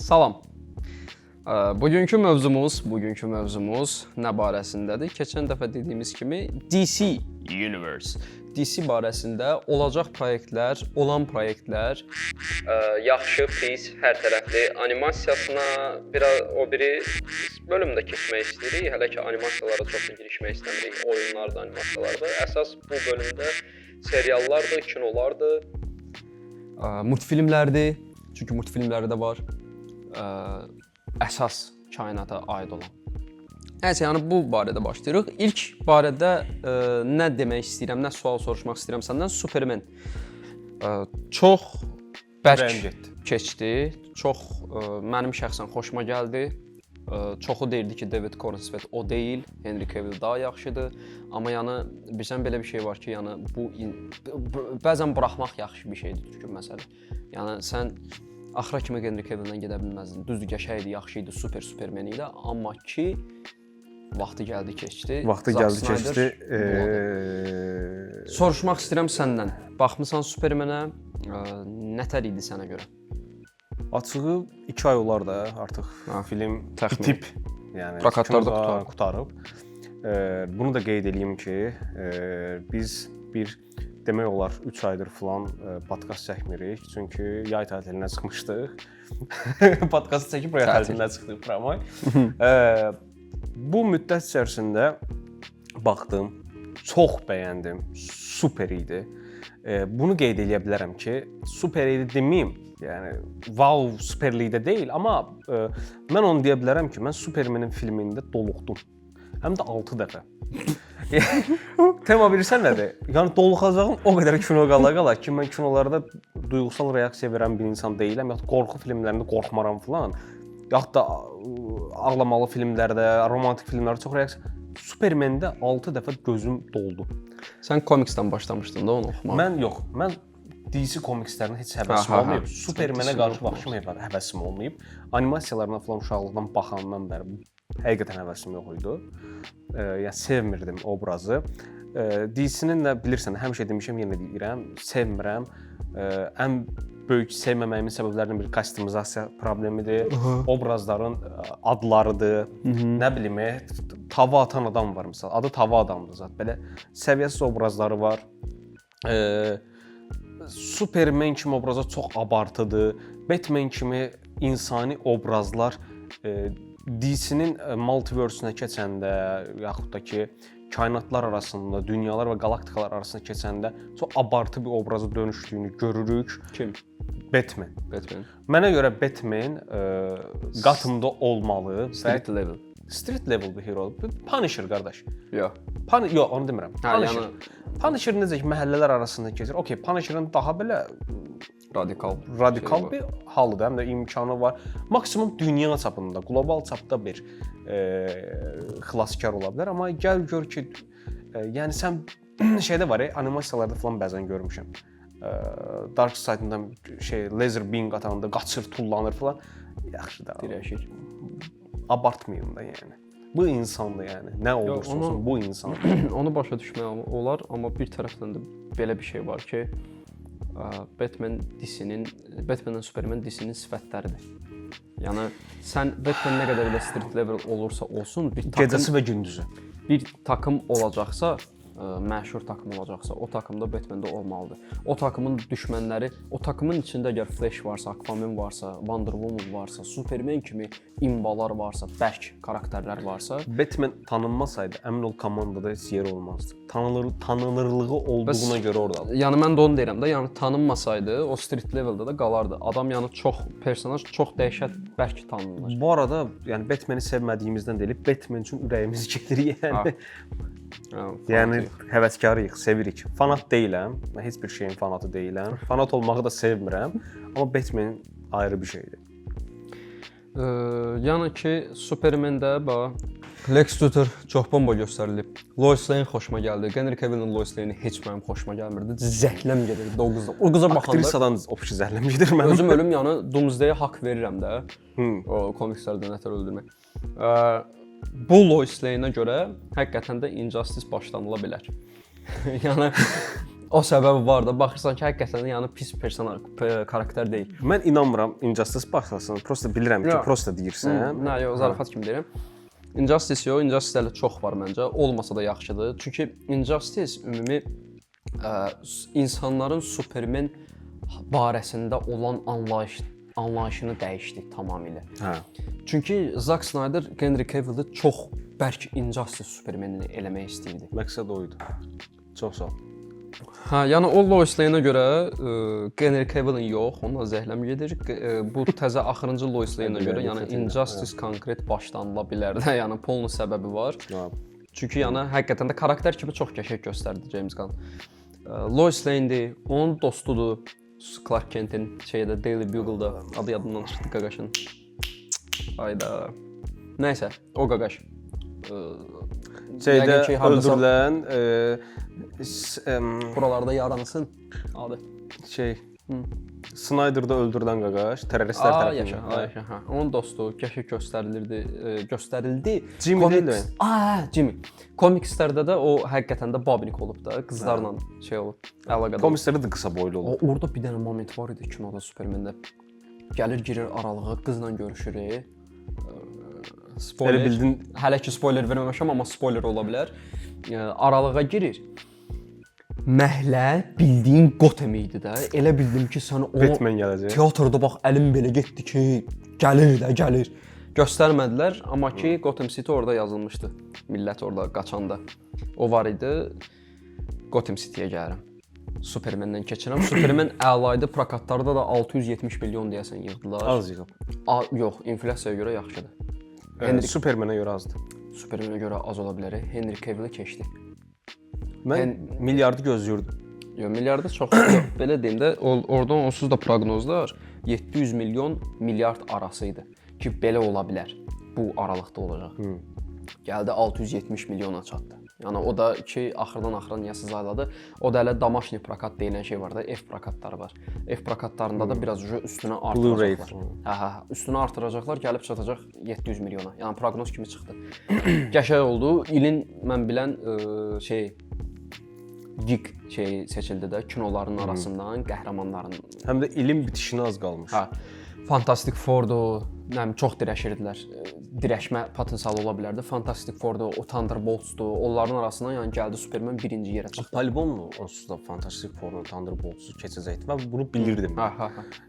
Salam. Bugünkü mövzumuz nə barəsindədir? Keçən dəfə dediyimiz kimi DC Universe. DC barəsində olacaq proyektlər, olan proyektlər, yaxşı, pis, hər tərəfli animasiyasına o biri bölümdə keçmək istəyirik. Hələ ki animasiyalara çox girişmək istəmirik. Oyunlarda, animasiyalarda. Əsas bu bölümdə seriallardır, kinolardır, multfilmlərdir. Çünki multfilmləri də var. Əsas kainata aid olan. Nəysə, yəni bu barədə başlayırıq. İlk barədə nə demək istəyirəm, nə sual soruşmaq istəyirəm səndən. Superman çox bərk keçdi. Çox mənim şəxsən xoşuma gəldi. Çoxu deyirdi ki, David Corenswet o deyil, Henry Cavill daha yaxşıdır. Amma yəni bilirsən belə bir şey var ki, yəni bu bəzən buraxmaq yaxşı bir şeydir çünki məsələ. Yəni sən axıra kimi Henry Cavill-dən gedə bilməzdin. Düzdür, qəşəng idi, yaxşı idi, Superman idi, amma ki vaxtı gəldi, keçdi. Soruşmaq istəyirəm səndən. Baxmısan Superman-ə, nətər idi sənə görə? Açığı 2 ay olar da artıq film bitib, yəni prokatlarda qutarıb. Bunu da qeyd edeyim ki, biz demək olar 3 aydır falan podkast çəkmirik. Çünki yay tatilinə çıxmışdıq. Podkast çəkib yay tatilinə çıxdıq promoy. Bu müddət içərisində baxdım, çox bəyəndim, super idi. Bunu qeyd edə bilərəm ki, super idi deməyim. Yəni wow, superlikdə deyil, amma mən onu deyə bilərəm ki, mən Superman'in filmində doluxdum. Həm də 6 dəfə. Tema bilirsən nədir? Yəni doluxacağım o qədər kino qala ki, mən kinolarda duyğusal reaksiya verən bir insan deyiləm, ya da qorxu filmlərində qorxmaram falan. Yaxud da ağlamalı filmlərdə, romantik filmlərdə çox reaksiya. Superman'də 6 dəfə gözüm doldu. Sən komiksdən başlamışdın da onu oxumağa? Mən DC komikslərinə heç həvəsim olmayıb. Supermanə qarşı baxışım həvəsim olmayıb. Animasiyalarına falan uşaqlıqdan baxandan bəri həqiqətən həvəsim yox idi. Yəni sevmirdim obrazı. DC-nin də bilirsən, həmişə demişəm, yenə deyirəm, sevmirəm. Ən böyük sevməməyimin səbəblərindən biri kostyumizasiya problemidir. Obrazların adlarıdır. Nə bilim, tava atan adam var məsəl. Adı tava adamdır zət. Belə səviyyəsiz obrazları var. Superman kimi obraza çox abartıdır. Batman kimi insani obrazlar DC-nin multiverse-nə keçəndə, yaxud da ki, kainatlar arasında, dünyalar və qalaktikalar arasında keçəndə çox abartı bir obraza dönüşdüyünü görürük. Kim? Batman. Batman. Mənə görə Batman Gotham'da olmalı. Street level bir hero. Punisher qardaş. Yox. Yox, onu demirəm. Punisher. Punisher necə ki, məhəllələr arasında keçir. Okey, Punisher'ın daha belə radikal bir halıdır, həm də imkanı var. Maksimum dünya çapında, qlobal çapda bir xilaskar ola bilər. Amma gəl gör ki, yəni sən şeydə var, animasiyalarda falan bəzən görmüşəm. Dark Side-ından laser beam atanda qaçır, tullanır falan. Yaxşı da. Dirəşir. Abartmayın da yəni. Bu insandır yəni. Nə olursa olsun bu insandır. Onu başa düşmək olar, amma bir tərəfdən də belə bir şey var ki, Batman'la Superman DC-nin sifətləridir. Yəni sən Batman nə qədər belə street level olursa olsun, gecəsi və gündüzü. Bir takım olacaqsa, məşhur takım olacaqsa, o takımda Batman-də olmalıdır. O takımın düşmənləri, o takımın içində əgər Flash varsa, Aquaman varsa, Wonder Woman varsa, Superman kimi imbalar varsa, bərk karakterlər varsa, Batman tanınmasaydı, əmin ol komandada heç yer olmazdı. Tanınırlığı olduğuna görə orada. Yəni mən də onu deyirəm də, yəni tanınmasaydı, o street leveldə də qalardı. Adam yəni personaj çox dəhşət bərk tanınır. Bu arada, yəni Batman'i sevmədiyimizdən deyil, Batman üçün ürəyimiz gedir yəni. Yəni həvəskarıyıq, sevirik. Fanat deyiləm, mən heç bir şeyin fanatı deyiləm. Fanat olmağı da sevmirəm, amma Batman ayrı bir şeydir. Yəni ki, Superman-də Lex Luthor çox bomba göstərilib. Lois Lane xoşuma gəldi. Henry Cavill'in Lois Lane heç mənim xoşuma gəlmirdi. Zəhləm gedirdi o qızla. O qıza baxanda aktrisadan o pişi zəhləm gedir mənim. Özüm ölüm yəni Doomsday-ə haqq verirəm də. O komikslərdə nətər öldürmək. Bu Lois Lane-ə görə həqiqətən də Injustice başlanıla bilər. Yəni O səbəbi var da, baxırsan ki, həqiqətən yəni pis karakter deyil. Mən inanmıram Injustice baxsasın, prosta bilirəm ki, Yox. prosta deyirsən. Nə, yox, zarafat kimi deyirəm. Injustice yox, Injustice hələ çox var məncə. Olmasa da yaxşıdır. Çünki Injustice ümumi insanların Superman barəsində olan anlayışını dəyişdi tamamilə. Hə. Çünki Zack Snyder Henry Cavill'i çox bərk Injustice Supermanini eləmək istəyirdi. Məqsəd o idi. Çox sağ ol. Hə, yəni o Lois Lane-ə görə Henry Cavill'in yox, onunla zəhləm gedir. Bu təzə axırıncı Lois Lane-ə görə, yəni Injustice konkret başlanıla bilər də, yəni polnu səbəbi var. Çünki yəni həqiqətən də karakter kimi çox qəşəng göstərdi James Gunn. Lois Lane-dir, onun dostudur. Clark Kent'in şeydə Daily Bugle'da adı yadımdan çıxdı qaqaşın. Ayda. Nəysə, o qaqaş. Şeydə öldürülən buralarda yaranısın adı. Snyder'da öldürülən qaqaş terroristlər tərəfindən. Hə, onun dostu qəşəng göstərildi. Jimmy deyil mi? Jimmy. Komikslərdə də o həqiqətən də Babnik olub da, qızlarla şey olub, əlaqədə. Komikslərdə də qısa boylu olub. Orada bir dənə moment var idi kinoda Superman-də. Gəlir, girir aralığa, qızla görüşür. Spoiler. Elə bildin, hələ ki spoiler verməmişəm, amma spoiler ola bilər. Aralığa girir. Məhlə bildiyin Gotham idi də. Elə bildim ki, sən onu Batman gələcək. Teatrda bax əlim belə getdi ki, gəlir. Göstərmədilər, amma ki Gotham City orada yazılmışdı. Millət orada qaçanda. O var idi. Gotham City-yə gəlirəm. Superman-dən keçirəm. Superman əlaydı, prokatlarda da 670 milyon deyəsən yığdılar. Az yığıb. Yox, inflyasiyaya görə yaxşıdır. Superman-ə görə azdır. Superman-ə görə az ola bilər. Henry Cavill keçdi. Mən milyardı gözləyirdim. Yox, milyardı çox yox. Belə deyim də, oradan onsuz da proqnozlar 700 milyon milyard arası idi ki, belə ola bilər. Bu aralıqda olacaq. Gəldi 670 milyona çatdı. Yəni o da ki, axırdan niyəsiz ayladı. O da hələ Damaşni prokat deyilən şey var da, F prokatları var. F prokatlarında da biraz üstünə artıracaqlar. Hə, üstünə artıracaqlar, gəlib çatacaq 700 milyona. Yəni proqnoz kimi çıxdı. Qəşəng oldu. İlin mən bilən geek seçildi də kinoların arasından qəhrəmanların. Həm də ilin bitişinə az qalmış. Hə. Fantastic Four-dur, çox dirəşirdilər. Dirəşmə potensialı ola bilərdi. Fantastic Four-dur, o Thunderbolts-dur. Onların arasından yəni gəldi Superman birinci yerə çıxdı. Polibonlu onsuz da Fantastic Four-un Thunderbolts-u keçəcəkdi. Mən bunu bilirdim.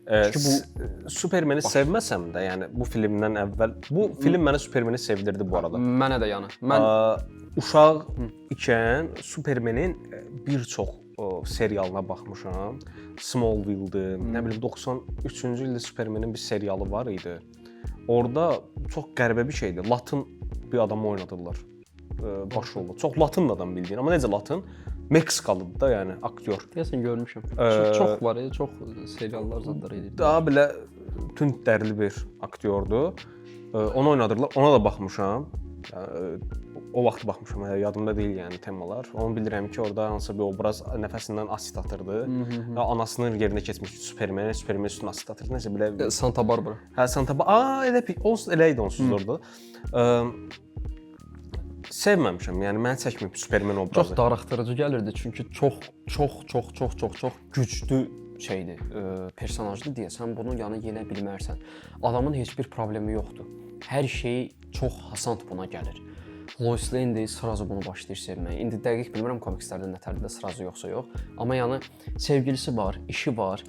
Çünki bu Supermani sevməsəm də, yəni bu filmdən əvvəl bu film mənə Supermani sevdirdi bu arada. Mənə də yəni. Mən uşaq ikən Supermanin bir çox serialına baxmışam. Smallville-dır. Nə bilim 93-cü ildə Supermanin bir serialı var idi. Orada çox qəribə bir şeydir. Latın bir adamı oynadırlar. Başrolda. Çox latın adam bildiyin, amma necə latın? Meksikalıdır da, yəni aktyor. Deyəsən görmüşəm. Çox var, çox seriallar zadlar edir. Daha belə tünd dərli bir aktyordur. Onu oynadırlar. Ona da baxmışam. O vaxt baxmışam, yadımda deyil yəni temalar. Onu bilirəm ki, orada hansısa bir obraz nəfəsindən asit atırdı. Anasının yerinə keçmiş Superman üstünə asit atırdı. Nəsə belə Santa Barbara. Hə, Santa Barbara. Elə idi onsuz orada. Sevməmişəm. Yəni məni çəkməyib Superman obrazı. Çox darıxdırıcı gəlirdi çünki çox güclü şeydir, personajdır deyəsən, bunu yəni yenə bilmərsən. Adamın heç bir problemi yoxdur. Hər şey çox hasant buna gəlir. Lois Lane sırazı bunu başlayır sevməyə. İndi dəqiq bilmirəm komikslərdə nətərdə sırazı yoxsa yox. Amma yəni sevgilisi var, işi var.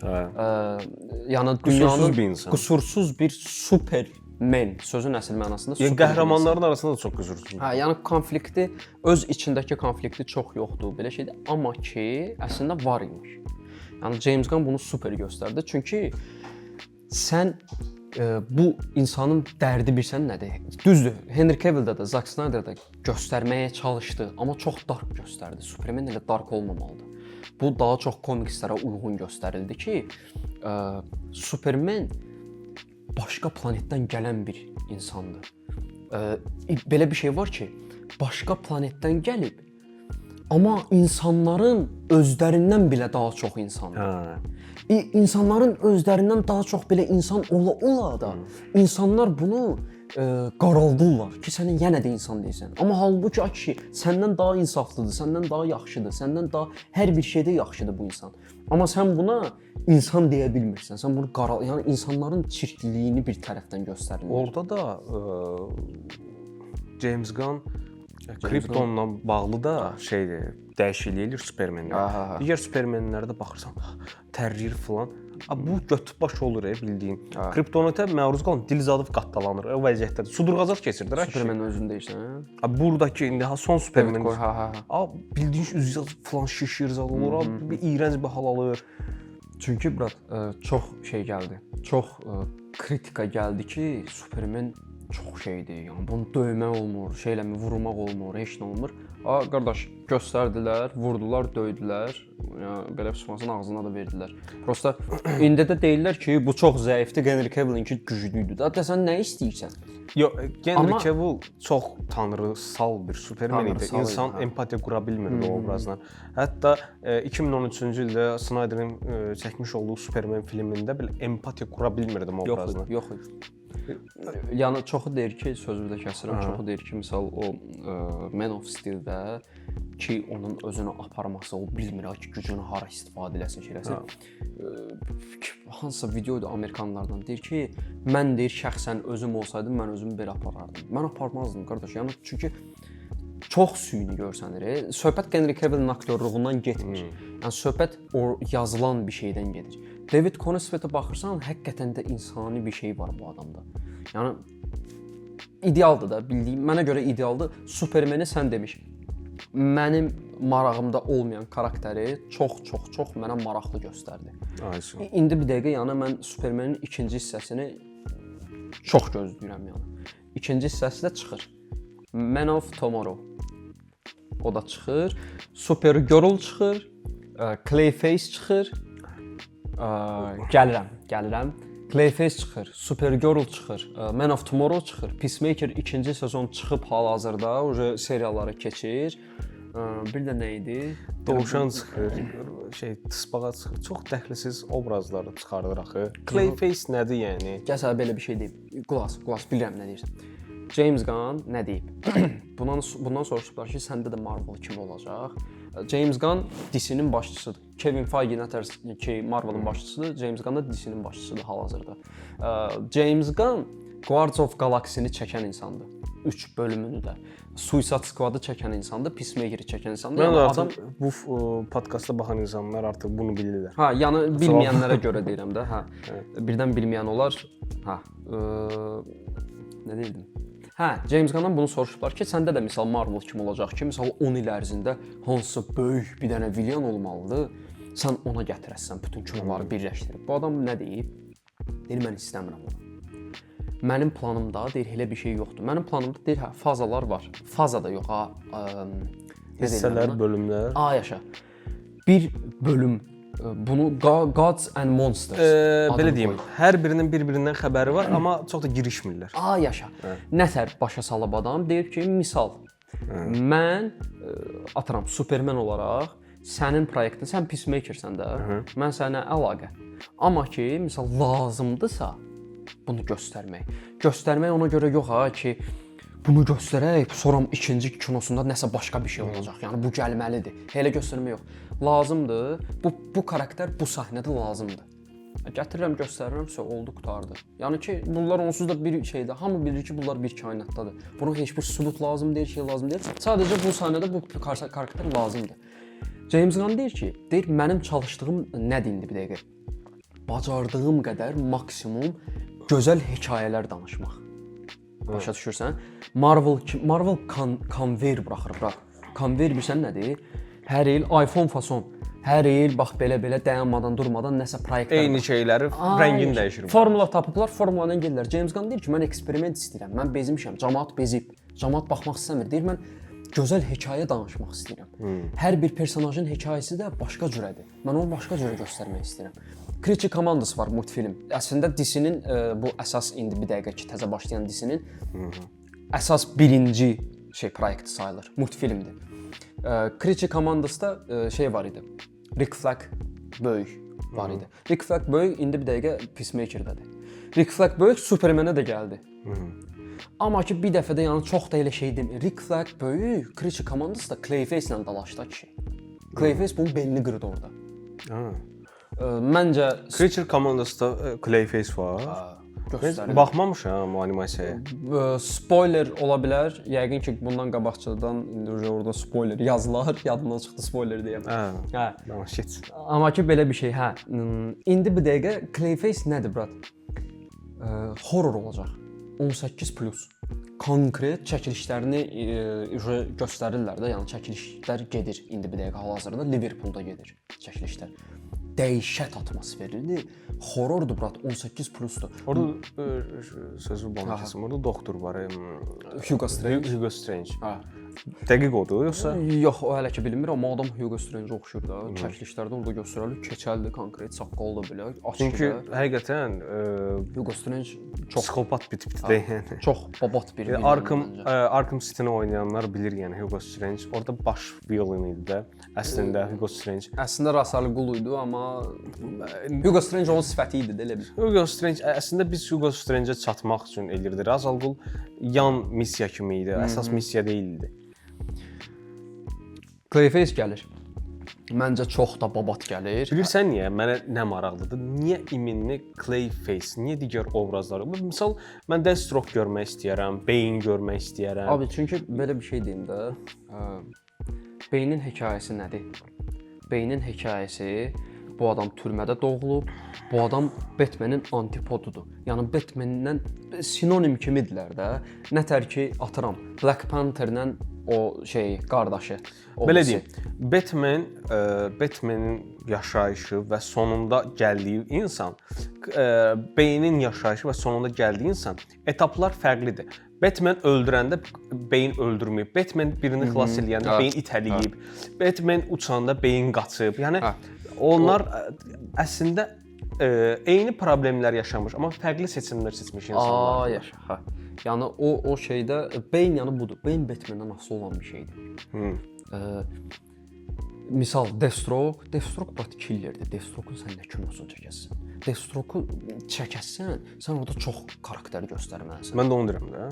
Yəni dünyanın qüsursuz bir Superman sözün əsl mənasında Superman. Qəhrəmanların arasında da çox qüsursuz. Hə, yəni konflikti öz içindəki konflikti çox yoxdur, belə şeydir. Amma ki, əslində var imiş. Yəni James Gunn bunu super göstərdi. Çünki sən bu insanın dərdi bilsən nədir? Düzdür, Henry Cavill-də də, Zack Snyder-də göstərməyə çalışdı, amma çox dark göstərdi. Superman elə dark olmamalıdır. Bu daha çox komikslərə uyğun göstərildi ki, Superman başqa planetdən gələn bir insandır. Belə bir şey var ki, başqa planetdən gəlib, amma insanların özlərindən belə daha çox insandır. İnsanların özlərindən daha çox belə insan ola da insanlar bunu qaraldırlar ki, sən yenə də insan deyilsən. Amma halbuki ay kişi, səndən daha insaflıdır, səndən daha yaxşıdır, səndən daha hər bir şeydə yaxşıdır bu insan. Amma sən buna insan deyə bilmirsən. Sən bunu yəni insanların çirkliyini bir tərəfdən göstərir. Orada da James Gunn Kryptonla bağlı da şeydir, dəyişiklik eləyir Superman-lə. Digər Superman-lərdə baxırsan, tərriyir filan. Bu götü-baş olur bildiyin. Kryptonita məruz qalan dil zadıb qatdalanır. O vəziyyətdədir. Sudurğazat keçirdir. Superman özündə deyirsən. Buradakı indi son Superman. Bildiyin üzü filan şişir zad olur. Bir iyrənc bir hal alır. Çünki brat çox şey gəldi. Çox kritika gəldi ki, Superman çox şeydir. Yəni bunu döymək olmur, şeyləmi vurmaq olmur, heç nə olmur. Qardaş, göstərdilər, vurdular, döydülər. Yəni belə çıxmasın ağzına da verdilər. Prosta indi də deyirlər ki, bu çox zəifdir, Henry Cavill'inki güclüydür. Hətta sən nə istəyirsən? Yox, Henry Cavill çox tanrısal bir Superman idi. İnsan empatiya qura bilmirdi o obrazla. Hətta 2013-cü ildə Snyder'in çəkmiş olduğu Superman filmində belə empatiya qura bilmirdim o obrazla. Yox. Yəni çoxu deyir ki, sözümü də kəsirəm, çoxu deyir ki, misal o Man of Steel-də ki, onun özünü aparması, o bilmir ki, gücünü hara istifadə eləsin, hansısa videoda Amerikanlardan deyir ki, mən deyir şəxsən özüm olsaydım, mən özümü belə aparardım. Mən aparmazdım, qardaş. Yəni çünki çox süni görsənir. Söhbət Henry Cavill'in aktyorluğundan getmir. Yəni söhbət o yazılan bir şeydən gedir. David Corenswetə baxırsan, həqiqətən də insani bir şey var bu adamda. Yəni idealdır da, bildiyim, mənə görə idealdır. Superman'i sən demiş. Mənim marağımda olmayan karakteri çox mənə maraqlı göstərdi. İndi bir dəqiqə, yəni mən Superman'in ikinci hissəsini çox gözləyirəm yəni. İkinci hissəsi də çıxır. Man of Tomorrow. O da çıxır. Supergirl çıxır. Clayface çıxır. Gəlirəm. Clayface çıxır, Supergirl çıxır, Man of Tomorrow çıxır, Peacemaker ikinci sezon çıxıb hal-hazırda uje seriallara keçir. Bir də nə idi? Dovşan çıxır, tısbağa çıxır. Çox dəxilsiz obrazları çıxardır axı. Clayface nədir yəni? Gəl sənə belə bir şey deyim. Qulaq, bilirəm nə deyirsən. James Gunn nə deyib? Bundan soruşublar ki, səndə də Marvel kimi olacaq. James Gunn DC-nin başçısıdır. Kevin Feige nətər ki, Marvel'ın başçısıdır, James Gunn da DC-nin başçısıdır hal-hazırda. James Gunn Guardians of Galaxy-ni çəkən insandır. 3 bölümünü də. Suicide Squad-ı çəkən insandır, Peacemaker-i çəkən insandır. Yəni adam bu podkastda baxan insanlar artıq bunu bilirlər. Yəni bilməyənlərə görə deyirəm də, Birdən bilməyən olar. Nə deyirdim? James Gunn-dan bunu soruşublar ki, səndə də misal Marvel kimi olacaq ki, misal 10 il ərzində hansısa böyük bir dənə vilyan olmalıdır, sən ona gətirəsən, bütün kinoları birləşdirib. Bu adam nə deyib? Deyir, mən istəmirəm onu. Mənim planımda deyir, elə bir şey yoxdur. Mənim planımda deyir, fazalar var. Faza da yox, hissələr, bölümlər. Yaşa. Bir bölüm bunu Gods and Monsters. Belə deyim, hər birinin bir-birindən xəbəri var, amma çox da girişmirlər. Yaşa. Nətər başa salıb adam deyir ki, misal mən atıram Superman olaraq sənin proyektin, sən Peacemaker-sən də, mən sənə əlaqə. Amma ki, misal lazımdırsa bunu göstərmək. Göstərmək ona görə yox ki, bunu göstərək, sonra ikinci kinosunda nəsə başqa bir şey olacaq. Yəni bu gəlməlidir. Elə göstərmə yox. Lazımdır. Bu karakter bu səhnədə lazımdır. Gətirirəm, göstərirəm, oldu, qurtardı. Yəni ki, bunlar onsuz da bir şeydir. Hamı bilir ki, bunlar bir kainatdadır. Buna heç bir sübut lazım deyil, lazım deyil. Sadəcə bu səhnədə bu karakter lazımdır. James Gunn deyir ki, mənim çalışdığım nədir indi bir dəqiqə? Bacardığım qədər maksimum gözəl hekayələr danışmaq. Başa düşürsən? Marvel konveyer buraxır, bura. Konveyer bilirsən nədir? Hər il iPhone fason. Hər il bax belə dayanmadan, durmadan nəsə proyektlər. Eyni şeyləri rəngini dəyişir. Formula tapıblar, formuladan gəlirlər. James Gunn deyir ki, mən eksperiment istəyirəm. Mən bezmişəm. Cəmaət bezib. Cəmaət baxmaq istəmir. Deyir, mən gözəl hekayə danışmaq istəyirəm. Hər bir personajın hekayəsi də başqa cürədir. Mən onu başqa cürə göstərmək istəyirəm. Creature Commandos var multfilm. Əslində DC-nin bu əsas indi bir dəqiqə ki, təzə başlayan DC-nin əsas birinci proyekti sayılır. Multfilmdir. Creature Commandos'da var idi. Rick Flag böyük var idi. Rick Flag böyük indi bir dəqiqə Peacemaker-dədir. Rick Flag böyük Superman-ə də gəldi. Amma ki bir dəfə də yəni çox da elə şey demir. Rick Flag böyük, Creature komandası da Clayface ilə dalaşdı ki. Clayface bunun belini qırdı orada. Ha. Məncə Creature komandasında Clayface var. göstərir. Baxmamışam o animasiyaya. Spoiler ola bilər. Yəqin ki, bundan qabaqcadan indi orada spoiler yazılar, yadımdan çıxdı spoiler deyəm. Hə. Tamam, shit. Amma ki belə bir şey, hə. İndi bu dəqiqə Clayface nədir, brat? Horror olacaq. 18+. Konkret çəkilişlərini göstərirlər də, yəni çəkilişlər gedir indi bir dəqiqə hal-hazırda Liverpoolda gedir çəkilişlər. Dəhşət atmosferlidir. Horrordur, brat, 18+dur. Orada sözü bana kesim. Orada doktor var. Hugo Strange. Hugo Strange. Hə. Dəqiq odur yoxsa? Yox, o hələ ki bilmir, amma adam Hugo Strange oxşur da. Çəkilişlərdə orada göstərilir, keçəldir, konkret saqqallı belə, açıq. Çünki həqiqətən Hugo Strange çox psixopat bir tipdir yəni. çox babat bir villain Arkham City-ni oynayanlar bilir yəni Hugo Strange. Orada baş villain idi də. Əslində Hugo Strange. Əslində Ra's al Ghul idi, amma Hugo Strange onun sifəti idi də elə bil. Hugo Strange əslində biz Hugo Strange-ə çatmaq üçün elirdi. Ra's al Ghul yan missiya kimi idi, əsas missiya deyildi. Clayface gəlir. Məncə çox da babat gəlir. Bilirsən niyə? Mənə nə maraqlıdır? Niyə iminli Clayface, niyə digər obrazları? Misal, mən Deathstroke görmək istəyirəm, Bane görmək istəyirəm. Abi, çünki belə bir şey deyim də. Beynin hekayəsi nədir? Beynin hekayəsi bu adam türmədə doğulub, bu adam Batman'in antipodudur. Yəni Batman'dən sinonim kimidirlər də. Nətər ki, atıram, Black Panther-lə o şey qardaşı. Belə deyim, Batman'in yaşayışı və sonunda gəldiyi insan, Bane'in yaşayışı və sonunda gəldiyi insan etaplar fərqlidir. Batman öldürəndə Bane öldürməyib, Batman birini xilas eləyəndə Bane itələyib, Batman uçanda Bane qaçıb. Yəni onlar əslində eyni problemlər yaşamış, amma fərqli seçimlər seçmiş insanlar. Yaşa. Hə. Yəni o şeydə Bane yəni budur. Bane Batman-dən asılı olan bir şeydir. Misal Deathstroke brat killerdir. Deathstroke-un sən nə kinosunu çəkəsən? Deathstroke-u çəkəsən, sən orada çox karakter göstərməlisən. Mən də onu deyirəm də.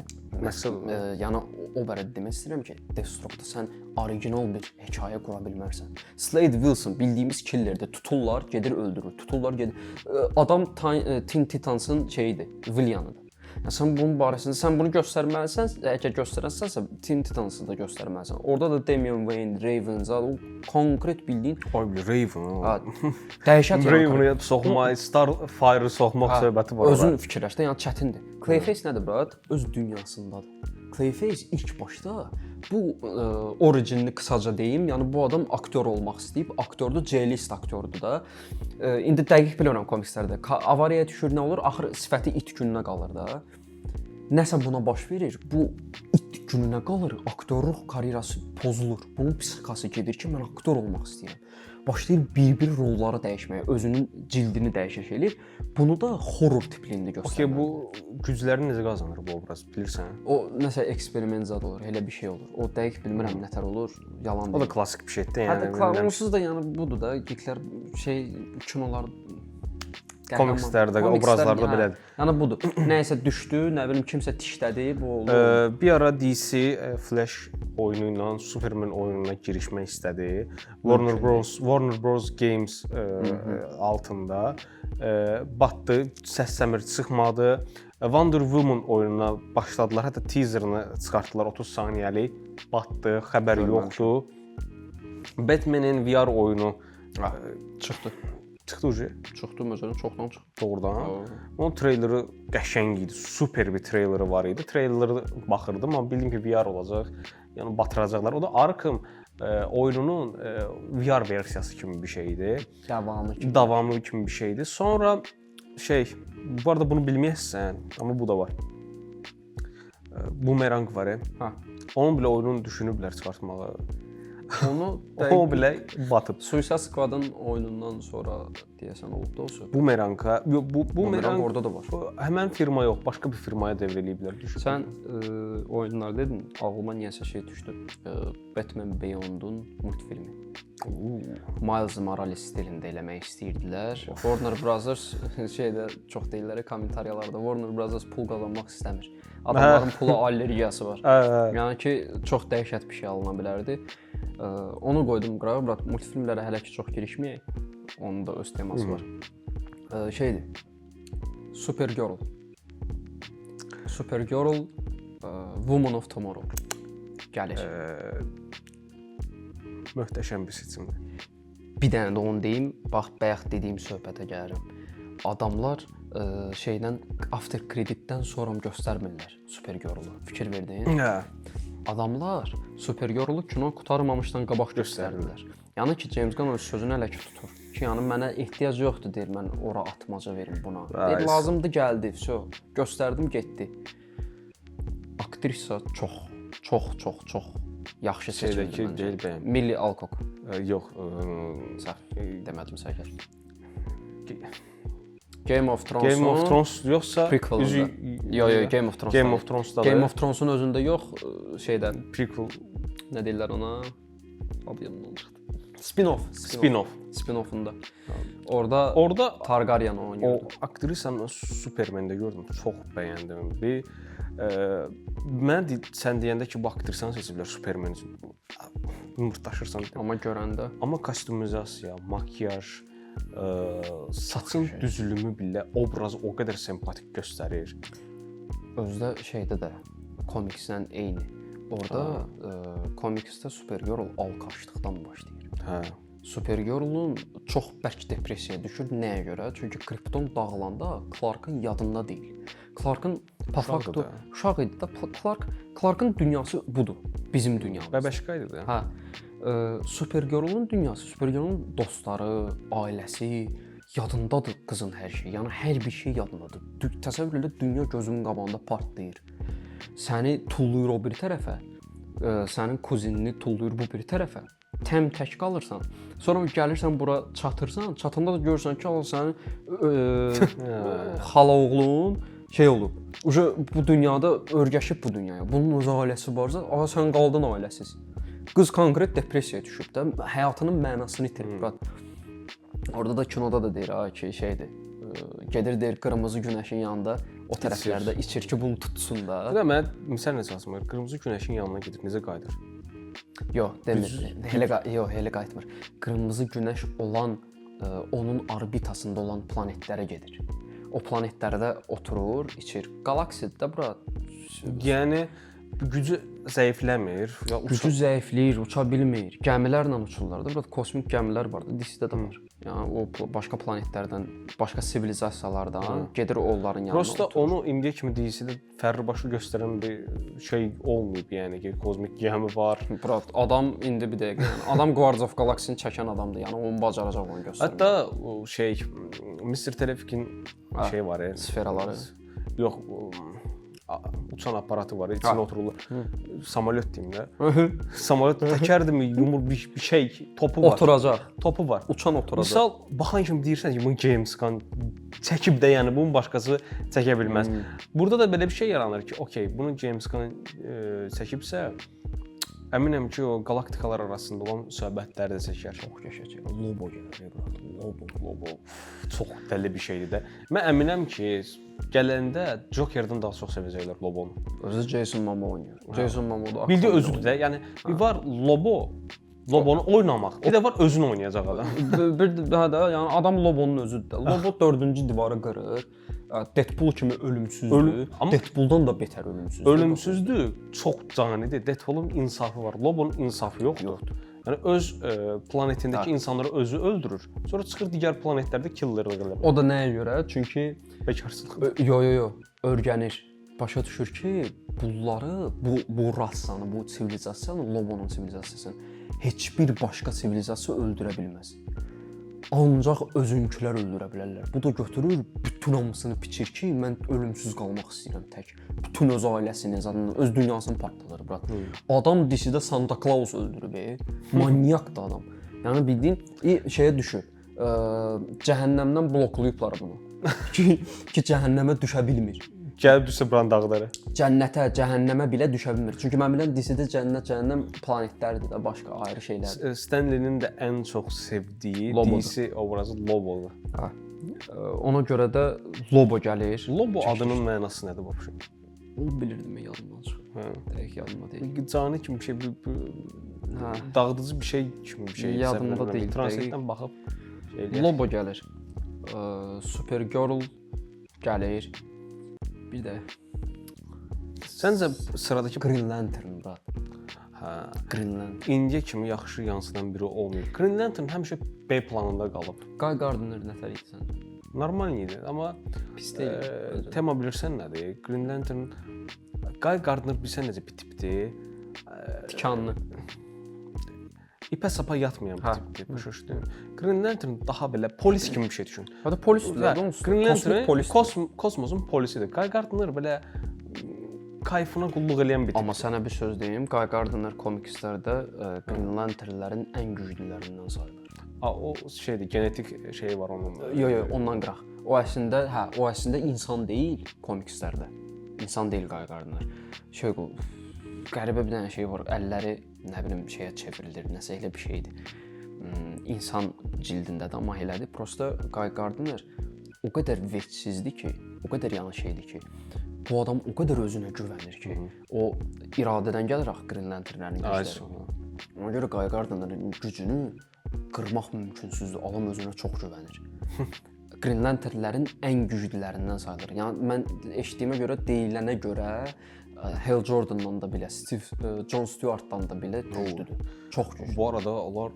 Məsəl, yəni o barədə demək istəyirəm ki, Deathstroke-da sən orijinal bir hekayə qura bilmərsən. Slade Wilson bildiyimiz killerdir. Tuturlar, gedir öldürür. Tuturlar, gedir. Adam Teen Titans'ın şeyidir, villainıdır. Yəni sən bunun barəsində sən bunu göstərməlisən, əgər göstərənsənsə Teen Titans'ı da göstərməlisən. Orada da Damian Wayne, Raven, o konkret bildiyin Raven. Dəhşət Raven-ı soxmaq, Starfire-ı soxmaq söhbəti var. Özün fikirləş də, yəni çətindir. Clayface nədir, brat? Öz dünyasındadır. Clayface ilk başda bu originini qısaca deyim, yəni bu adam aktyor olmaq istəyib, aktyordur, C-list aktyordur da. İndi dəqiq bilmirəm komikslərdə. Avariyaya düşür, nə olur? Axır sifəti it gününə qalır da. Nəsə buna baş verir, bu it gününə qalır, aktyorluq karyerası pozulur. Bunun psixikası gedir ki, mən aktyor olmaq istəyirəm. Başlayır bir-bir rolları dəyişməyə, özünün cildini dəyişək eləyir. Bunu da horror tipliyində göstərir. Bu gücləri necə qazanır bu obraz, bilirsən? O nəsə eksperiment zad olur, elə bir şey olur. O dəqiq bilmirəm nətər olur, yalan deyil. O da klassik bir şeydir yəni. Hətta onsuz da yəni budur da, geeklər şey kinolar komikslərdə, obrazlarda belədir. Yəni budur. Nəyisə düşdü, nə bilim kimsə tişlədi, bu oldu. Bir ara DC Flash oyunu ilə Superman oyununa girişmək istədi. Warner Bros Games altında batdı, səs-səmir çıxmadı. Wonder Woman oyununa başladılar, hətta teaserını çıxartdılar 30 saniyəlik, batdı, xəbəri yoxdur. Batman'in VR oyunu çıxdı. Çıxdı ucu. Çıxdı məsələn, çoxdan çıxdı. Doğrudan. Onun treyleri qəşəng idi, super bir treyleri var idi. Treyleri baxırdım, amma bildim ki VR olacaq. Yəni batıracaqlar. O da Arkham oyununun VR versiyası kimi bir şeydi. Davamlı kimi bir şeydi. Sonra bu arada bunu bilməyəsən, amma bu da var. Boomerang var. Onun bile oyununu düşünüblər çıxartmağı. Onu O belə batıb. Suicide Squad'ın oyunundan sonra deyəsən olubdu o söhbət. Bumeranqa, bu Bumerang orada da var. Həmin firma yox, başqa bir firmaya devr eləyiblər. Düşün. Sən oyunlar dedin, ağlıma niyəsə şey düşdü. Batman Beyond'un multfilmi. Miles Morales stilində eləmək istəyirdilər. Warner Brothers şeydə çox deyirlər kommentariyalarda Warner Brothers pul qazanmaq istəmir. Adamların pula allergiyası var. Yəni ki, çox dəhşət bir şey alına bilərdi. Onu qoydum qırağa, bura multfilmlərə hələ ki çox girişməyək. Onun da öz teması var. Şeydir. Supergirl. Supergirl Woman of Tomorrow gəlir. Möhtəşəm bir seçimdir. Bir dənə də onu deyim, bax bayaq dediyim söhbətə gəlirəm. Adamlar şeydən after creditdən sonra göstərmirlər Supergirl-u. Fikir verdin? Hə. Adamlar Supergirl-u kino qurtarmamışdan qabaq göstərirlər. Yəni ki, James Gunn öz sözünü hələ ki tutur. Ki, yəni mənə ehtiyac yoxdur deyir, mən ora atmaca verim buna. Deyir, lazımdır, gəldi, vəsə, göstərdim, getdi. Aktrisa çox yaxşı seçildi məncə. Millie Alcock. Yox, səhv demədim səhv. Game of Thrones yoxsa prequel-da. Yox, Game of Thrones. Game of Thrones-da. Game of Thrones-un özündə yox, şeydən prequel nə deyirlər ona? Adını unutdum. Spin-off-unda. Orada Targaryen oynayırdı. O aktrisanı Superman-də gördüm, çox bəyəndim. Mən sən deyəndə ki, bu aktrisanı seçiblər Superman üçün. Yumurtlaşırsan. Amma görəndə. Amma kostyumizasiya, makyaj, saçın düzülümü bilə obrazı o qədər sempatik göstərir. Özdə şeydə də komikslə eyni. Orada komiksdə Supergirl alqaşlıqdan başlayır. Hə. Supergirl-un çox bərk depressiyaya düşür. Nəyə görə? Çünki Krypton dağılanda Clark'ın yadında deyil. Clark'ın uşaq idi da. Clark'ın dünyası budur. Bizim dünyamız. Bəbəşqa idi da. Hə. Supergirl-un dünyası, Supergirl-un dostları, ailəsi yadındadır qızın hər şey. Yəni hər bir şey yadındadır. Təsəvvür elə dünya gözünün qabağında partlayır. Səni tulluyur o bir tərəfə, sənin kuzinini tulluyur bu bir tərəfə. Tək qalırsan. Sonra gəlirsən bura çatırsan, çatanda da görürsən ki, sənin xala oğlun şey olub. Bu dünyada örgəşib bu dünyaya. Bunun öz ailəsi varsa, sən qaldın ailəsiz. Qız konkret depressiyaya düşüb də, həyatının mənasını itirib. Orada da kinoda da deyir ki, şeydir. Gedir deyir qırmızı günəşin yanında o tərəflərdə içir ki, bunu tutsun da. Mən misal necə asmır? Qırmızı günəşin yanına gedib necə qayıdır? Yox, demir. Elə qayıtmır. Qırmızı günəş olan onun orbitasında olan planetlərə gedir. O planetlərdə oturur, içir. Galaksiyada bura yəni gücü zəifləmir, ya gücü zəifləyir, uça bilmir. Gəmilərlə uçurlar da. Burada kosmik gəmilər var da, DC-də də var. Yəni o başqa planetlərdən, başqa sivilizasiyalardan gedir onların yanına. Prosta onu indiyə kimi DC-də fərqli başlı göstərən bir şey olmayıb, yəni ki, kosmik gəmi var. Brat, adam indi bir dəqiqə, yəni adam Guardians of Galaxy-ni çəkən adamdır. Yəni onu bacaracaq onu göstərmək. Hətta o şey Mr. Telefik'in şey var ya, sferaları. Yox, uçan aparatı var, içinə oturulur. Samolyot deyim də. Samolyot təkərdimi, yumur bir şey, topu var. Oturacaq. Topu var. Uçan oturacaq. Misal, baxan kimi deyirsən ki, bunu James Gunn çəkib də, yəni bunun başqası çəkə bilməz. Burada da belə bir şey yaranır ki, okey, bunu James Gunn çəkibsə, əminəm ki, o galaktikalar arasında olan söhbətləri də çəkər. Çox qəşəng. Lobo gəlir. Lobo. Çox dəli bir şeydir də. Mən əminəm ki, gələndə Joker'dan daha çox sevəcəklər Lobonu. Özü Jason Momoa oynayır. Jason Momoa da bildiyi özüdür də. Yəni bir var Lobonu oynamaq. Bir də var özünü oynayacaq adam. Bir daha da yəni adam Lobonun özüdür də. Lobo 4-cü divarı qırır. Deadpool kimi ölümsüzdür. Deadpooldan da betər ölümsüzdür. Ölümsüzdür, çox canidir. Deadpoolun insafı var. Lobonun insafı yoxdur. Yəni öz planetindəki insanları özü öldürür. Sonra çıxır digər planetlərdə killerlik edir. O da nəyə görə? Çünki bekarçılıq. Yo. Örgənir. Başa düşür ki, bunları, bu rassanı, bu sivilizasiyanı, Lobonun sivilizasiyasını heç bir başqa sivilizasiya öldürə bilməz. ancaq özünkülər öldürə bilərlər. Bu da götürür, bütün hamısını biçir ki, mən ölümsüz qalmaq istəyirəm tək. Bütün öz ailəsini, zaten öz dünyasını partladır, brat. Adam DC-də Santa Claus öldürüb, manyak da adam. Yəni bildiyin şeyə düşüb. Cəhənnəmdən bloklayıblar bunu. ki cəhənnəmə düşə bilmir. Gəlib düşsə buranı dağlara. Cənnətə, cəhənnəmə belə düşə bilmir. Çünki mən bilən DC-də cənnət, cəhənnəm planetlərdir də, başqa ayrı şeylərdir. Stanley'nin də ən çox sevdiyi Lobodur. DC obrazı Lobodur. Hə. Ona görə də Lobo gəlir. Lobo adının mənası nədir vəbşə? Onu bilirdim yadımdan çıxıb. Hə. Dəqiq yadıma deyil. Cani kimi bir şey, Hə. dağıdıcı bir şey kimi bir şey. Yadımda deyil. Translate-dən baxıb şey eləyək. Lobo gəlir. Supergirl gəlir. Bir də Səncə sıradakı Green Lantern da. hə, Green Lantern. indiyə kimi yaxşı yansıdan biri olmayıb. Green Lantern həmişə B planında qalıb. Guy Gardner nətər idi səncə? Normal idi, amma Pis deyil. tema bilirsən nədir? Green Lantern Guy Gardner bilsən necə bir tipdir? Tikanlı. İpə sapa yatmayan bir tipdir. Başa düşdün? Green Lantern daha belə polis kimi bir şey düşün. Hətta polislər də onsuz. Green Lantern polis. kosmosun polisidir. Guy Gardner belə kayfına qulluq eləyən bir tip. Amma sənə bir söz deyim, Guy Gardner komikslərdə Green Lanternlərin ən güclülərindən sayılır. O şeydir, genetik şey var onun. Yox, ondan qıraq. O əslində insan deyil komikslərdə. İnsan deyil Guy Gardner. Qəribə bir dənə şey var. Əlləri nə bilim şeyə çevrilir, nəsə elə bir şeydir. İnsan cildindədir, amma elədir. Prosta Guy Gardner o qədər vəcsizdir ki, o qədər yanlış şeydir ki, bu adam o qədər özünə güvənir ki, o iradədən gələrək Green Lanternlərin gücləri. Ona görə Guy Gardnerin gücünü qırmaq mümkünsüzdür. Adam özünə çox güvənir. Green Lanternlərin ən güclülərindən sayılır. Yəni mən eşitdiyimə görə, deyilənə görə Hal Jordan'dan da belə, Jon Stewart'dan da belə güclüdür. Çox güclü. Bu arada onlar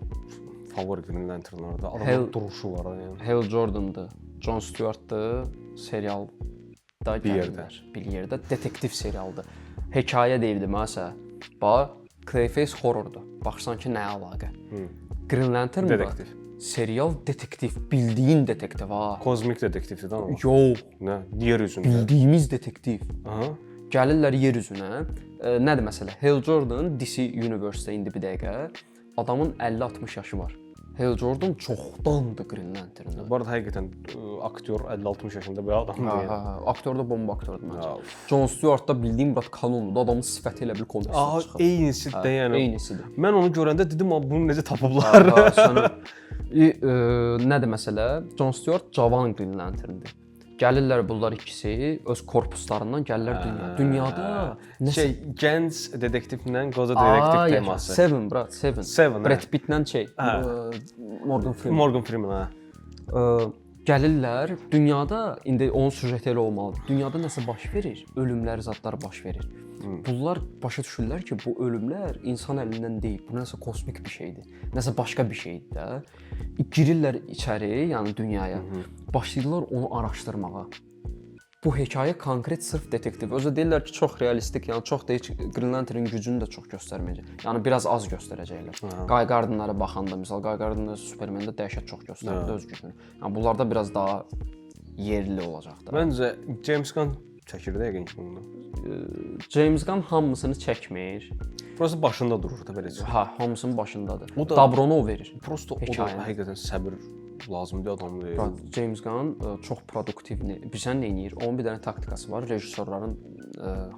favori Green Lanternlardır. Adamın duruşu var yəni. Hal Jordan'dır, Jon Stewart'dır, serialda gəlirlər. Bir yerdə detektiv serialdır. Hekayə deyildi məsələn. Bax, Clayface horrordur. Baxırsan ki, nə əlaqə? Green Lantern Detektiv. Serial detektiv, bildiyin detektiv ha. Kozmik detektivdir da o. Yox, Nə? Yer üzündə. bildiyimiz detektiv. Aha. Gəlirlər yer üzünə. Nədir məsələ? Hal Jordan DC Universe-də indi bir dəqiqə adamın 50-60 yaşı var. Hal Jordan çoxdandır Green Lantern-də. Bu arada həqiqətən aktyor 50-60 yaşında bir adamdır. Aktyor da bomba aktordur məncə. Jon Stewart da bildiyim brat kanondur. Adamın sifəti elə bil komiksdə çıxır. Eynisi də yəni. Eynisidir. Mən onu görəndə dedim, bunu necə tapıblar? Nədir məsələ? Jon Stewart cavan Green Lantern-dir. Gəlirlər bunlar ikisi öz korpuslarından gəlirlər dünyaya. Dünyada şey gənc detektivlə qoca detektiv teması. Seven brat, Seven. Seven. Brad Pittlə Morgan Freeman. Morgan Freeman ha. Gəlirlər dünyada indi onun süjeti elə olmalıdır. Dünyada nəsə baş verir, ölümlər, zadlar baş verir. Bunlar başa düşürlər ki, bu ölümlər insan əlindən deyil, bu nəsə kosmik bir şeydir. Nəsə başqa bir şeydir də. Girirlər içəri, yəni dünyaya. Başlayırlar onu araşdırmağa. Bu hekayə konkret sırf detektiv. Özü deyirlər ki, çox realistik, yəni çox da heç Green Lantern gücünü də çox göstərməyəcək. Yəni biraz az göstərəcəklər. Guy Gardner'a baxanda, məsəl Guy Gardner Superman-də dəhşət çox göstərdi öz gücünü. Yəni bunlarda biraz daha yerli olacaq da. Məncə James Gunn çəkir də yəqin ki bunu. James Gunn hamısını çəkmir. Prosta başında durur da beləcə. Ha, hamısının başındadır. O da Dabronu o verir. Prosta o da həqiqətən səbir lazımdır adamdır. James Gunn çox produktivni. Bilirsən nə edir? Onun bir dənə taktikası var. Rejissorların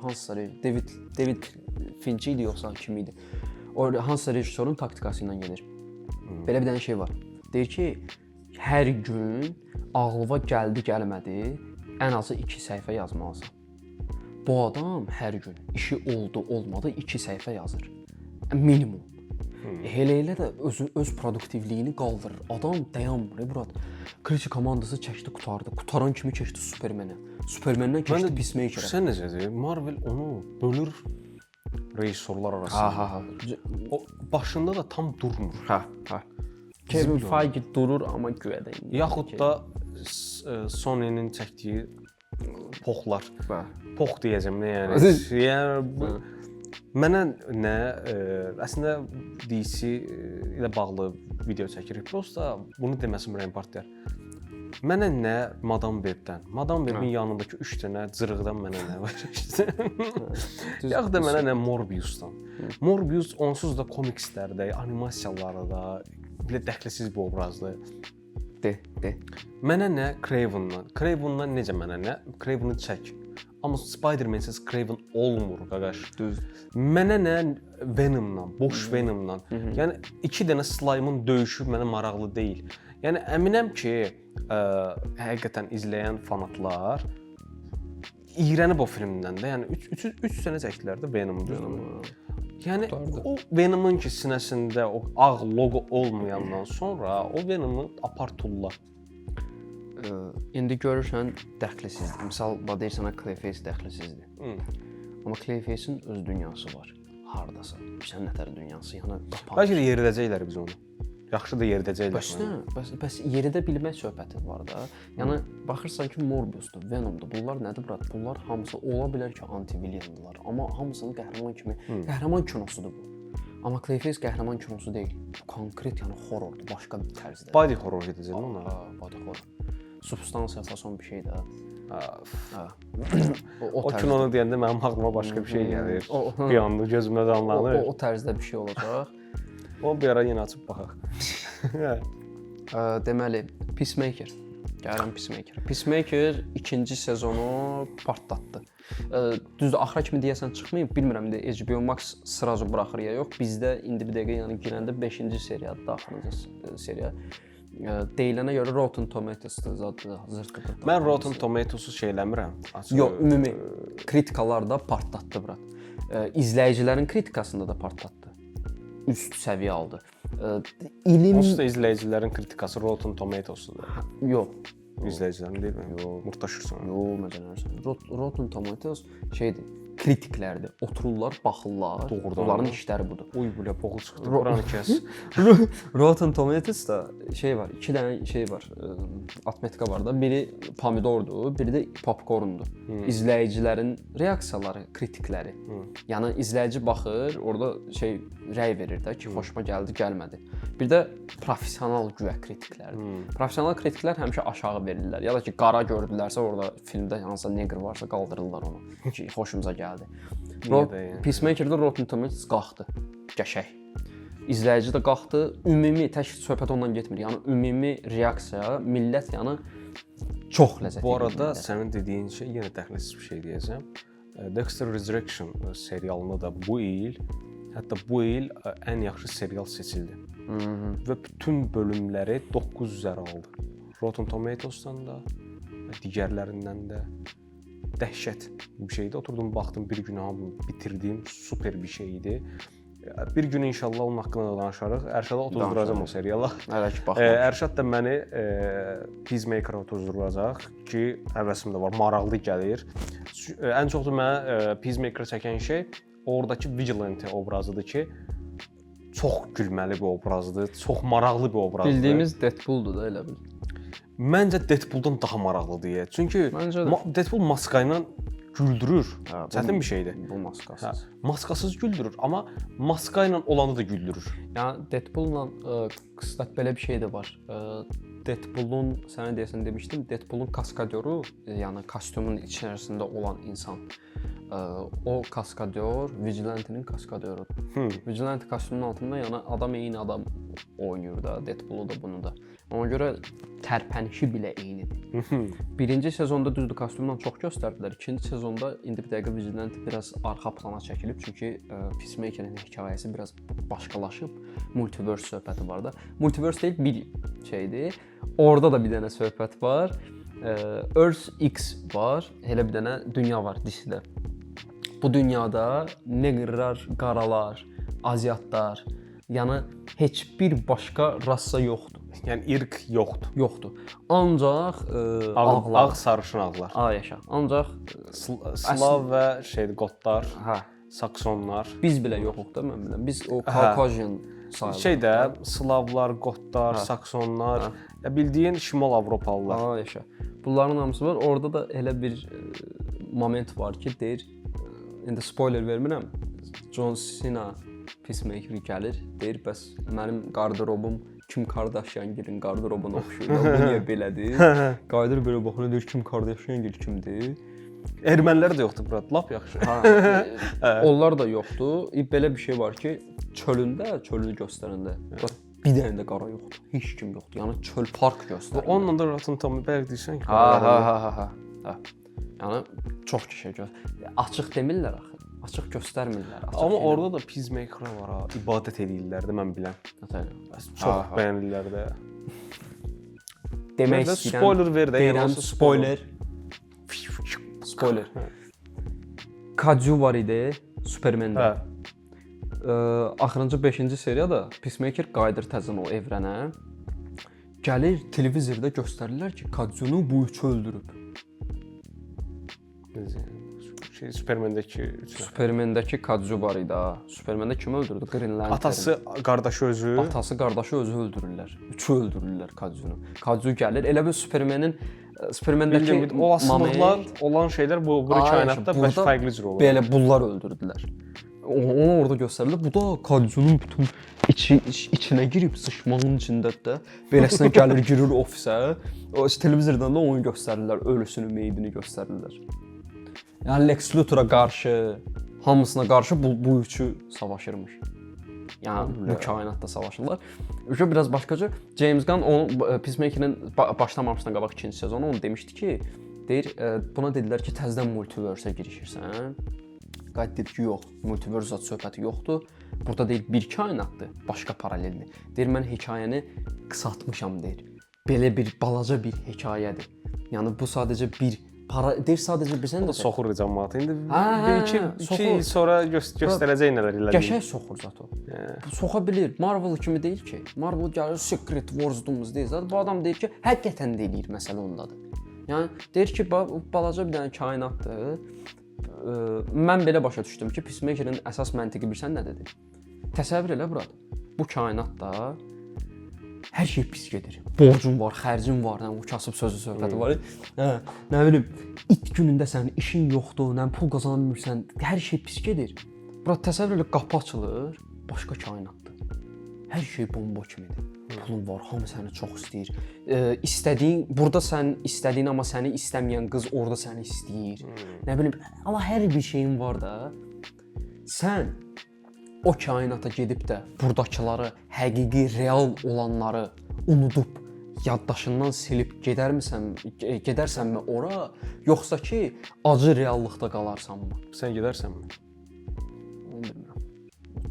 hansısa David Fincher idi yoxsa kim idi? O hansısa rejissorun taktikası ilə gedir. Belə bir dənə şey var. Deyir ki, hər gün ağlıma gəldi, gəlmədi, ən azı 2 səhifə yazmalısan. Bu adam hər gün işi oldu, olmadı 2 səhifə yazır. Minimum. Elə də öz produktivliyini qaldırır. Adam dayanmır, brat. Kriti komandası çəkdi, qurtardı. Qutaran kimi keçdi Superman-ə. Superman-dən keçdi Peacemaker-ə. Sən necədir? Marvel onu bölür rejissorlar arasında. O başında da tam durmur. Kevin Feige durur, amma güya da indi. Yaxud da Sony-nin çəkdiyi poxlar. Pox deyəcəm nə yəni. Yəni mənə nə əslində DC ilə bağlı video çəkirik. Prosta bunu deməsim Rain Partner. Mənə nə Madame Webdən, Madame Webin yanındakı 3 dənə cırıqdan mənə nə var? Yaxud da mənə nə Morbiusdan. Morbius onsuz da komikslərdə, animasiyalarda belə dəxlisiz bir obrazdır. De. Mənə nə Craven'dan. Craven'dan necə mənə nə? Craven'ı çək. Amma Spider-Man-siz Craven olmur, qaqaş. Düz. Mənə nə Venom'dan, boş Venom'dan. Yəni 2 dənə slime-ın döyüşü mənə maraqlı deyil. Yəni əminəm ki, həqiqətən izləyən fanatlar iyrənib o filmdən də. Yəni 3 sənə çəkdilər də Venom-u. Yəni o Venom-un ki sinəsində o ağ loqo olmayandan sonra o Venom-u aparturlar. İndi görürsən dəxlisizdir. Misal deyirsən Clayface dəxlisizdir. Amma Clayface-in öz dünyası var. Hardasa. Sən nətər dünyası, yəni qapalı. Bəlkə də yeridəcəklər biz onu. Yaxşı da yeridəcəklər. Bəs yeridə bilmək söhbəti var da. Yəni baxırsan ki, Morbiusdur, Venomdur. Bunlar nədir bura? Bunlar hamısı ola bilər ki, anti-villainlar, amma hamısının qəhrəman kimi qəhrəman kinosudur bu. Amma Clayface qəhrəman kinosu deyil. Konkret, yəni horrordur, başqa bir tərzdə. Body horror gedəcək ona. Body horror. Substansiya fason bir şey də. O kinonu deyəndə mənim ağlıma başqa bir şey gəlir. Bir anda gözümdə canlanır. O tərzdə bir şey olacaq. O bir ara yenə açıb baxaq. Deməli, Peacemaker. Gəlirəm Peacemaker. Peacemaker 2-ci sezonu partlatdı. Düzdür, axıra kimi deyəsən çıxmayıb, bilmirəm indi HBO Max sırazu buraxır ya yox. Bizdə indi bir dəqiqə yəni girəndə 5-ci seriyadır da axırıncı seriya. Deyilənə görə Rotten Tomatoes-dır zaten hazır. Mən Rotten Tomatoes-u şey eləmirəm. Yox, ümumi kritikalarda partlatdı bura. İzləyicilərin kritikasında da partlatdı. Üst səviyyə aldı. Onsuz da izləyicilərin kritikası Rotten Tomatoes-udur. Yox. İzləyicilərin deyilmi? Yox, murtaşırsan. Yox, məsələn. Rotten Tomatoes şeydir, kritiklərdir. Otururlar, baxırlar. Doğrudan. Onların işləri budur. Uy, belə boğul çıxdı. Buranı kəs. Rotten Tomatoes-da şey var, 2 dənə şey var. Atmetika var da. Biri pomidordur, biri də popcorndur. İzləyicilərin reaksiyaları, kritikləri. Yəni izləyici baxır, orada şey rəy verir də ki, xoşuma gəldi, gəlmədi. Bir də professional güya kritiklərdir. Professional kritiklər həmişə aşağı verirlər. Ya da ki, qara gördülərsə orada filmdə hansısa neqr varsa qaldırırlar onu ki, xoşumuza gəldi. Peacemaker-də Rotten Tomatoes qalxdı. Qəşəng. İzləyici də qalxdı. Ümumi tək söhbət ondan getmir. Yəni ümumi reaksiya, millət yəni çox ləzzətli. Bu arada sənin dediyin şey yenə dəxilsiz bir şey deyəcəm. Dexter Resurrection serialını da bu il, hətta bu il ən yaxşı serial seçildi. Və bütün bölümləri 9 üzəri aldı. Rotten Tomatoes-dan da, digərlərindən də dəhşət bir şeydi. Oturdum, baxdım, bir gün hamı bitirdim, super bir şeydi. Bir gün inşallah onun haqqında da danışarıq. Ərşada otuzduracam o seriala. Ərşad da məni Peacemaker-a otuzduracaq ki, həvəsim də var, maraqlı gəlir. Ən çox da mənə Peacemaker çəkən şey oradakı Vigilante obrazıdır ki, çox gülməli bir obrazdır, çox maraqlı bir obrazdır. Bildiyimiz Deadpool-dur da elə bil. Məncə Deadpool-dan daha maraqlıdır. Çünki Deadpool maska ilə güldürür. Çətin bir şeydir. Bu maskasız. Maskasız güldürür, amma maska ilə olanı da güldürür. Yəni Deadpool-la qıslət belə bir şey də var. Deadpool-un sənə deyəsən demişdim, Deadpool-un kaskadyoru, yəni kostyumun içərisində olan insan. O kaskadyor Vigilante-nin kaskadyorudur. Vigilante kostyumunun altında yəni adam eyni adam oynayır da, Deadpool-u da bunu da. Ona görə tərpənişi belə eynidir. Birinci sezonda düzdür kostyumdan çox göstərdilər. İkinci sezonda indi bir dəqiqə Vigilante biraz arxa plana çəkilib, çünki Peacemaker-in hekayəsi biraz başqalaşıb. Multiverse söhbəti var da. Multiverse deyil, bir şeydir. Orada da bir dənə söhbət var. Earth X var. Elə bir dənə dünya var DC-də. Bu dünyada neqrlar, qaralar, aziyatlar, yəni heç bir başqa rasa yoxdur. Yəni irq yoxdur. Yoxdur. Ancaq ağ sarışın ağlar. Yaşa. Ancaq Slav və qotlar, saksonlar. Biz belə yoxuq da mən bilirəm. Biz o Caucasian sayılır. Də Slavlar, qotlar, saksonlar, bildiyin Şimal Avropalılar. Yaşa. Bunların hamısı var. Orada da elə bir moment var ki, deyir, indi spoiler vermirəm. John Cena Peacemaker gəlir, deyir, bəs mənim qarderobum Kim Kardashian-gilin qarderobuna oxşuyur. Bu niyə belədir? Qayıdır belə baxır, deyir Kim Kardashian-gil kimdir? Ermənilər də yoxdur bura, lap yaxşı. Onlar da yoxdur. Belə bir şey var ki, çölünü göstərəndə bir dənə də qara yoxdur. Heç kim yoxdur. Yəni çöl park göstərir. Onunla da Rotten Tomato bəlkə deyirsən ki, Ha. Yəni çox şey göstərir. Açıq demirlər axı. Açıq göstərmirlər. Amma orada da peacemaker var ha, ibadət edirlər də mən biləm. Çox bəyənirlər də. Demək istəyirəm. istəyirəm. Spoiler ver də, Deyirəm spoiler. Spoiler. Kadju var idi Superman-də. Axırıncı 5-ci seriyada Peacemaker qayıdır təzən o evrənə. Gəlir televizorda göstərirlər ki, Kadjunu bu üçü öldürüb. Superman-dəki Kadju var idi ha. Superman-də kimi öldürdü? Green Lantern. Atası, qardaşı özü. Atası, qardaşı özü öldürürlər. Üçü öldürürlər Kadjunu. Kadju gəlir. Elə bil Superman-dəki olasılıqlar olan şeylər bu kainatda fərqli cür olur. Belə bunlar öldürdülər. Onu orada göstərirlər. Bu da Kadjunun bütün içinə girib sıçmağın içindədir də. Beləsinə gəlir, girir ofisə. O televizordan da onu göstərirlər, ölüsünü, meyidini göstərirlər. Yəni Lex Luthor'a qarşı, hamısına qarşı bu üçü savaşırmış. Yəni bu kainatda savaşırlar. Üçü biraz başqaca. James Gunn onu Peacemaker'in başlamamışdan qabaq ikinci sezonu onu demişdi ki, deyir, buna dedilər ki, təzədən multiverse girişirsən. Qayıt dedi ki, yox, multiverse söhbəti yoxdur. Burada deyir bir kainatdır, başqa paraleldir. Deyir mən hekayəni qısaltmışam deyir. Belə bir balaca bir hekayədir. Yəni bu sadəcə bir deyir sadəcə bilsən də soxur cəmaatı. İndi iki il sonra göstərəcək nələr elədi. Qəşəng soxur zato. Soxa bilir. Marvel kimi deyil ki. Marvel gəlir Secret Wars'umuz deyir. Bu adam deyir ki, həqiqətən də eləyir, məsələ ondadır. Yəni deyir ki, balaca bir dənə kainatdır. Mən belə başa düşdüm ki, Peacemaker'in əsas məntiqi bilsən nədir? Təsəvvür elə burada. Bu kainatda hər şey pis gedir. Borcun var, xərcin var, o kasıb sözü söhbəti var. Nə bilim, it günündə sənin işin yoxdur, nə pul qazanmırsan, hər şey pis gedir. Burada təsəvvür elə qapı açılır, başqa kainatdır. Hər şey bomba kimidir. Pulun var, hamı səni çox istəyir. İstədiyin, burada sən istədiyin amma səni istəməyən qız orada səni istəyir. Nə bilim, amma hər bir şeyin var da. Sən o kainata gedib də buradakıları, həqiqi, real olanları unudub, yaddaşından silib gedərsənmi ora, yoxsa ki, acı reallıqda qalarsanmı? Sən gedərsənmi? Onu bilmirəm.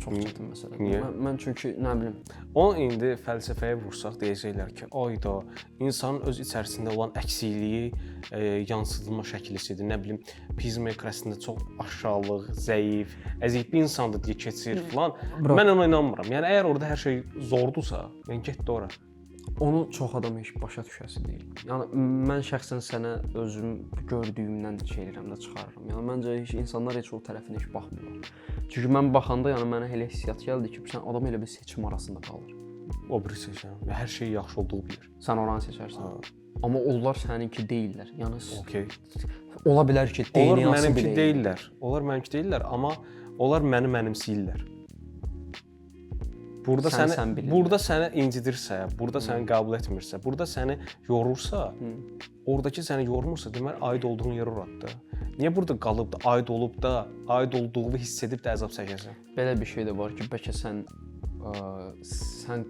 Çox çətin məsələ. Niyə? Mən çünki nə bilim. Onu indi fəlsəfəyə vursaq deyəcəklər ki, ayda insanın öz içərisində olan əksikliyi yansıdılma şəklisidir. Nə bilim, Peacemaker əslində çox aşağılıq, zəif, əzik bir insandır deyə keçir falan. Mən ona inanmıram. Yəni əgər orada hər şey zordursa, yəni getdi ora. Onu çox adam heç başa düşəsi deyil. Yəni mən şəxsən sənə özüm gördüyümdən şey edirəm də çıxarıram. Yəni məncə heç insanlar heç o tərəfinə heç baxmırlar. Çünki mən baxanda yəni mənə elə hissiyat gəldi ki, sən adam elə bir seçim arasında qalır. O biri seçən. Hər şey yaxşı olduğu bilir. Sən oranı seçərsən. Amma onlar səninki deyillər. Yəni okey. Ola bilər ki, onlar mənimki deyillər. Onlar mənimki deyillər, amma onlar məni mənimsəyirlər. Burada səni incidirsə, burada səni qəbul etmirsə, burada səni yorursa, oradakı səni yormursa, deməli aid olduğun yer oradır. Niyə burada qalıb da aid olub da, aid olduğunu hiss edib də əzab çəkəsən? Belə bir şey də var ki, bəlkə sən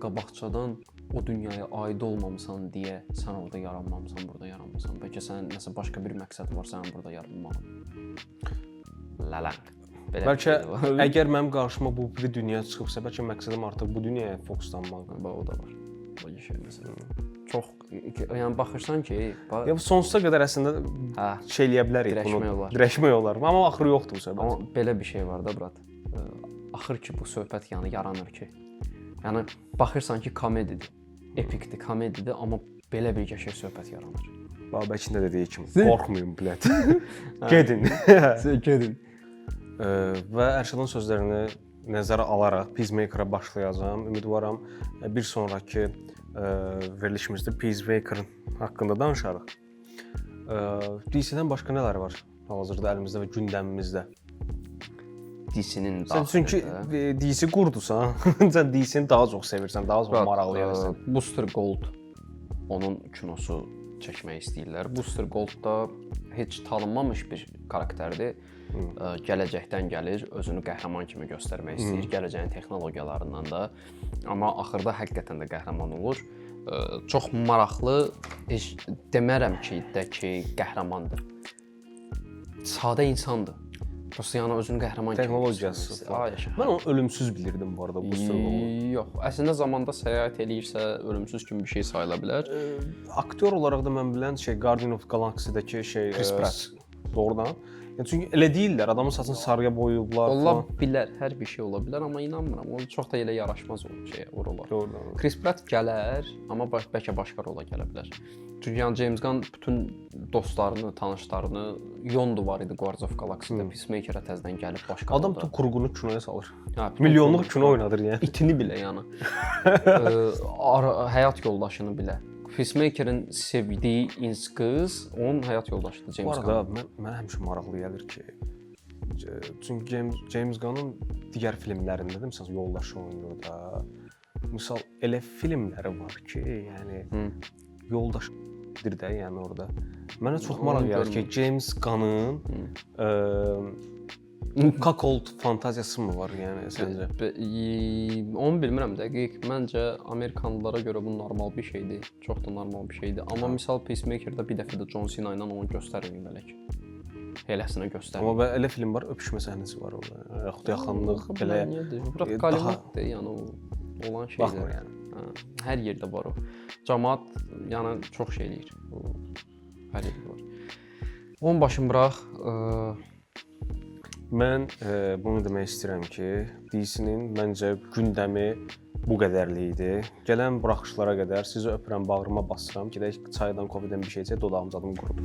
qabaqcadan o dünyaya aid olmamısan deyə sən orada yaranmamısan, burada yaranmısan. Bəlkə sənin nəsə başqa bir məqsəd var sənin burada yaranmağın. Lalang. Bəlkə əgər mənim qarşıma bu bir dünya çıxıbsa, bəlkə məqsədim artıq bu dünyaya fokuslanmaq. O da var. O şey məsələn. Çox, yəni baxırsan ki, ya sonsuza qədər əslində şey eləyə bilərik bunu. Dirəşmək olar. Amma axırı yoxdur bu söhbət. Amma belə bir şey var da, brat. Axır ki bu söhbət yəni yaranır ki. Yəni baxırsan ki, komedidir. Epikdir, komedidir, amma belə bir qəşəng söhbət yaranır. Babəkində dediyi kimi, qorxmayın bilət. Gedin. Gedin. Və Ərşadın sözlərini nəzərə alaraq Peacemaker-a başlayacağam. Ümidvaram bir sonrakı verilişimizdə Peacemaker haqqında danışarıq. DC-dən başqa nələr var hal-hazırda əlimizdə və gündəmimizdə? DC-nin Sən çünki DC qurdusan, sən DC-ni daha çox sevirsən, daha çox maraqlı yersən. Booster Gold onun kinosu çəkmək istəyirlər. Booster Gold da heç tanınmamış bir karakterdir. Gələcəkdən gəlir, özünü qəhrəman kimi göstərmək istəyir, gələcəyin texnologiyalarından da. Amma axırda həqiqətən də qəhrəman olur. Çox maraqlı, heç demərəm ki, qəhrəmandır. Sadə insandır. Prosta yəni özünü qəhrəman kimi Texnologiyası. Mən onu ölümsüz bilirdim bu arada Booster Gold. Yox, əslində zamanda səyahət eləyirsə ölümsüz kimi bir şey sayıla bilər. Aktyor olaraq da mən bilən Guardian of the Galaxy-dəki Chris Pratt. Doğrudan. Yəni çünki elə deyirlər, adamın saçını sarıya boyayıblar Ola falan. bilər, hər bir şey ola bilər, amma inanmıram. O çox da elə yaraşmaz o şeyə, o rola. Doğrudan. Chris Pratt gələr, amma bəlkə başqa rola gələ bilər. Çünki yəni James Gunn bütün dostlarını, tanışlarını yondu var idi Guardians of the Galaxy-də. Peacemaker-ə təzədən gəlib başqa Adam rolda. kurğunu kinoya salır. Hə, bütün Milyonluq kurğunu kino oynadır yəni. İtini bilə yəni. Həyat yoldaşını bilə. Peacemaker-in sevdiyi qız onun həyat yoldaşıdır James Bu Gunn. arada mən həmişə maraqlı gəlir ki, çünki James Gunn'ın digər filmlərində də məsələn yoldaşı oynayır da. Misal elə filmləri var ki, yəni yoldaşdır da, yəni orada. Mənə çox maraq gəlir ki, James Gunn'ın Cuckold fantaziyası mı var yəni səncə? Onu bilmirəm dəqiq. Məncə Amerikanlılara görə bu normal bir şeydir. Çox da normal bir şeydir. Amma misal Peacemaker-da bir dəfə də John Cena ilə onu göstərmir belə ki. Eləsinə göstərmir. Amma elə film var, öpüşmə səhnəsi var orada. Yaxud yaxınlıq belə Bura Hollywooddur, yəni o olan şeydir. baxmır yəni. Hər yerdə var o. Cəmaət yəni çox şey eləyir. Hər yerdə var. Onun başını burax. Mən bunu demək istəyirəm ki, DC-nin məncə gündəmi bu qədərli idi. Gələn buraxışlara qədər sizi öpürəm, bağrıma basıram. Gedək çaydan, kofidən bir şey içək, dodağımız adım qurudu.